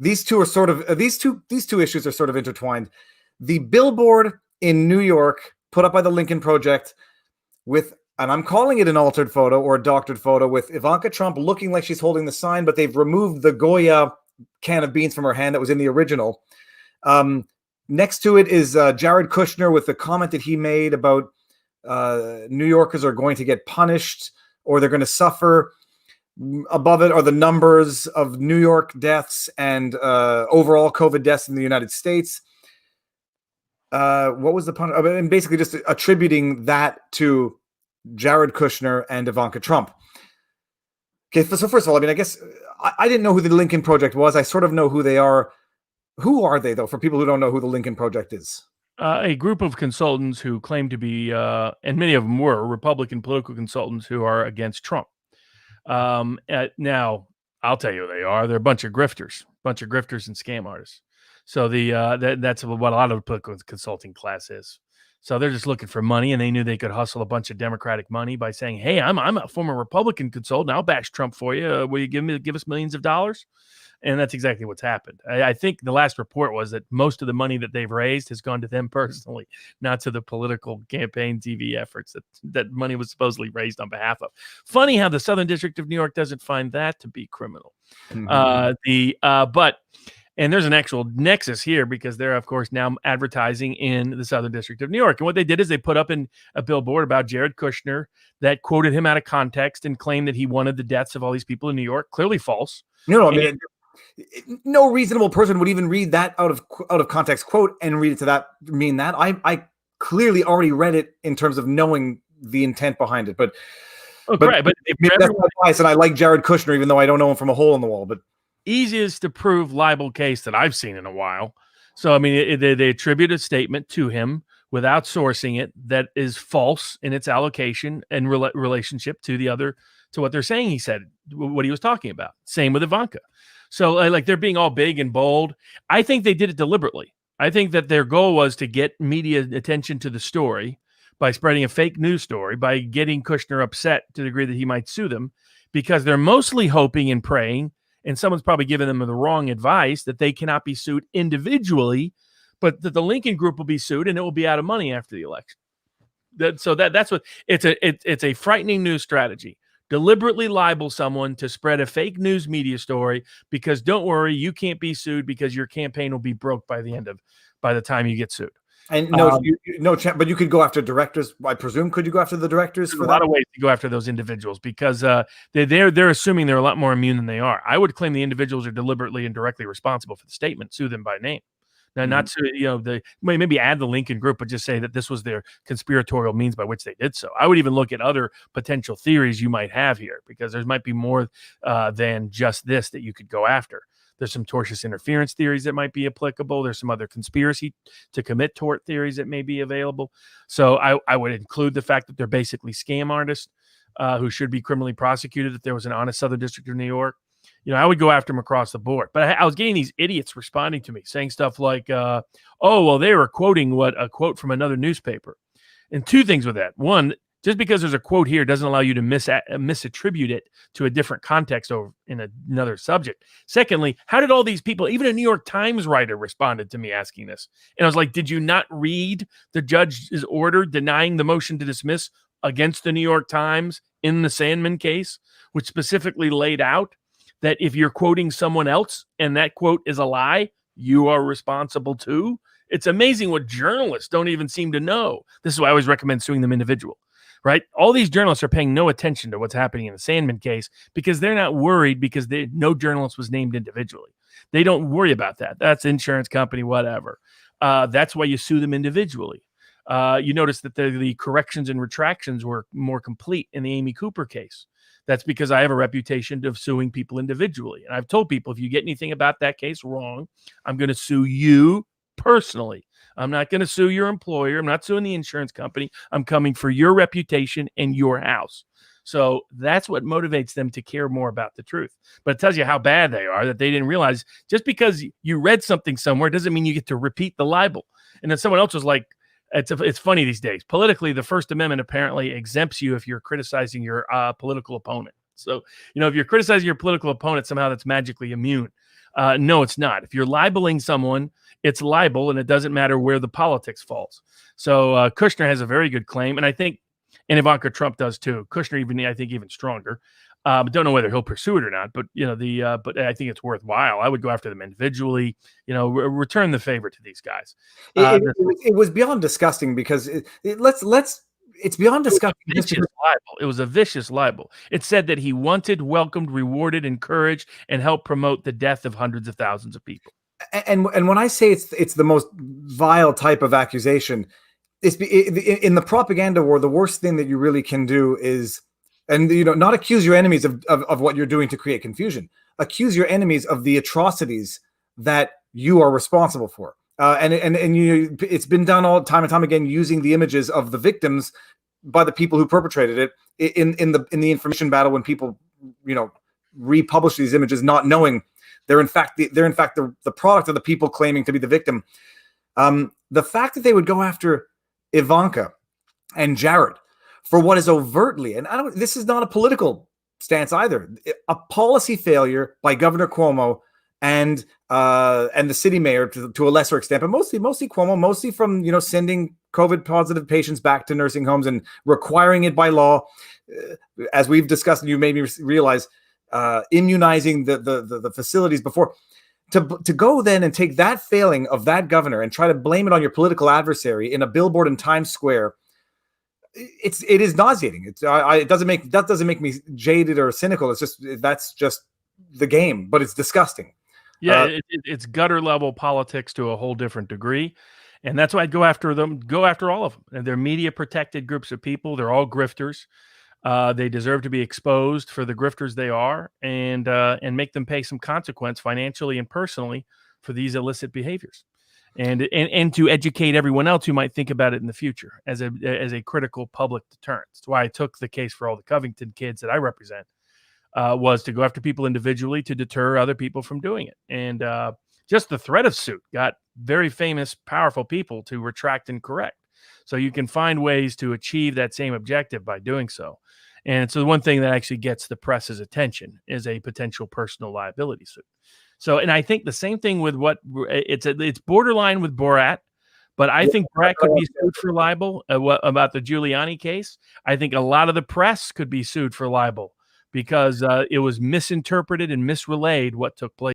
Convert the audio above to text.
These two are sort of these two issues are sort of intertwined. The billboard in New York put up by the Lincoln Project with, and I'm calling it an altered photo or a doctored photo, with Ivanka Trump looking like she's holding the sign, but they've removed the Goya can of beans from her hand that was in the original. Next to it is Jared Kushner with the comment that he made about New Yorkers are going to get punished or they're going to suffer. Above it are the numbers of New York deaths and overall COVID deaths in the United States. What was the punishment? And basically just attributing that to Jared Kushner and Ivanka Trump. Okay, so first of all, I mean, I guess I didn't know who the Lincoln Project was. I sort of know who they are. Who are they, though, for people who don't know who the Lincoln Project is? A group of consultants who claim to be, and many of them were, Republican political consultants who are against Trump. Now, I'll tell you who they are. They're a bunch of grifters and scam artists. So that's what a lot of the political consulting class is. So they're just looking for money, and they knew they could hustle a bunch of Democratic money by saying, "Hey, I'm a former Republican consultant. I'll bash Trump for you. Will you give us millions of dollars?" And that's exactly what's happened. I think the last report was that most of the money that they've raised has gone to them personally, not to the political campaign TV efforts that money was supposedly raised on behalf of. Funny how the Southern District of New York doesn't find that to be criminal. And there's an actual nexus here because they're, of course, now advertising in the Southern District of New York. And what they did is they put up in a billboard about Jared Kushner that quoted him out of context and claimed that he wanted the deaths of all these people in New York. Clearly false. No, I mean, no reasonable person would even read that out of context quote and read it to that mean that. I clearly already read it in terms of knowing the intent behind it. But right, but maybe that's my bias, and I like Jared Kushner even though I don't know him from a hole in the wall. But easiest to prove libel case that I've seen in a while. So I mean, they attribute a statement to him without sourcing it that is false in its allocation and relationship to what they're saying he said, what he was talking about. Same with Ivanka. So like they're being all big and bold. I think they did it deliberately. I think that their goal was to get media attention to the story by spreading a fake news story, by getting Kushner upset to the degree that he might sue them, because they're mostly hoping and praying, and someone's probably given them the wrong advice, that they cannot be sued individually, but that the Lincoln Group will be sued and it will be out of money after the election. That's what it's a frightening news strategy. Deliberately libel someone to spread a fake news media story because don't worry, you can't be sued because your campaign will be broke by the time you get sued. And but you could go after directors. I presume, could you go after the directors? For a lot of ways to go after those individuals because they're assuming they're a lot more immune than they are. I would claim the individuals are deliberately and directly responsible for the statement. Sue them by name. Now, not to maybe add the Lincoln Group, but just say that this was their conspiratorial means by which they did so. I would even look at other potential theories you might have here because there might be more than just this that you could go after. There's some tortious interference theories that might be applicable. There's some other conspiracy to commit tort theories that may be available. So I would include the fact that they're basically scam artists who should be criminally prosecuted if there was an honest Southern District of New York. I would go after them across the board. But I was getting these idiots responding to me saying stuff like, oh, well, they were quoting a quote from another newspaper. And two things with that. One, just because there's a quote here doesn't allow you to misattribute it to a different context or in another subject. Secondly, how did all these people, even a New York Times writer responded to me asking this? And I was like, did you not read the judge's order denying the motion to dismiss against the New York Times in the Sandman case, which specifically laid out that if you're quoting someone else and that quote is a lie, you are responsible too? It's amazing what journalists don't even seem to know. This is why I always recommend suing them individual, right? All these journalists are paying no attention to what's happening in the Sandman case because they're not worried because no journalist was named individually. They don't worry about that. That's insurance company, whatever. That's why you sue them individually. You notice that the corrections and retractions were more complete in the Amy Cooper case. That's because I have a reputation of suing people individually. And I've told people, if you get anything about that case wrong, I'm going to sue you personally. I'm not going to sue your employer. I'm not suing the insurance company. I'm coming for your reputation and your house. So that's what motivates them to care more about the truth. But it tells you how bad they are, that they didn't realize just because you read something somewhere doesn't mean you get to repeat the libel. And then someone else was like, it's funny these days. Politically, the First Amendment apparently exempts you if you're criticizing your political opponent. So, if you're criticizing your political opponent, somehow that's magically immune. No, it's not. If you're libeling someone, it's libel, and it doesn't matter where the politics falls. So Kushner has a very good claim, and I think, and Ivanka Trump does too. Kushner even stronger. But don't know whether he'll pursue it or not. But but I think it's worthwhile. I would go after them individually. Return the favor to these guys. It was beyond disgusting because it's beyond disgusting. It was a vicious libel. It said that he wanted, welcomed, rewarded, encouraged, and helped promote the death of hundreds of thousands of people. And when I say it's the most vile type of accusation, in the propaganda war, the worst thing that you really can do is, and not accuse your enemies of what you're doing to create confusion. Accuse your enemies of the atrocities that you are responsible for. It's been done all time and time again, using the images of the victims by the people who perpetrated it in the information battle, when people republish these images, not knowing they're in fact the product of the people claiming to be the victim. The fact that they would go after Ivanka and Jared for what is overtly, and this is not a political stance either, a policy failure by Governor Cuomo and the city mayor to a lesser extent, but mostly Cuomo, mostly from sending COVID positive patients back to nursing homes and requiring it by law, as we've discussed, and you made me realize, immunizing the facilities before. To go then and take that failing of that governor and try to blame it on your political adversary in a billboard in Times Square, it is nauseating. It doesn't make me jaded or cynical. That's just the game, but it's disgusting. Yeah, it's gutter level politics to a whole different degree. And that's why I'd go after them, go after all of them. And they're media protected groups of people. They're all grifters. They deserve to be exposed for the grifters they are, and make them pay some consequence financially and personally for these illicit behaviors, and to educate everyone else who might think about it in the future as a critical public deterrent. That's why I took the case for all the Covington kids that I represent, was to go after people individually to deter other people from doing it. And just the threat of suit got very famous, powerful people to retract and correct. So you can find ways to achieve that same objective by doing so. And so the one thing that actually gets the press's attention is a potential personal liability suit. So, and I think the same thing with it's borderline with Borat, but I think Borat could be sued for libel. About the Giuliani case, I think a lot of the press could be sued for libel because it was misinterpreted and misrelayed what took place.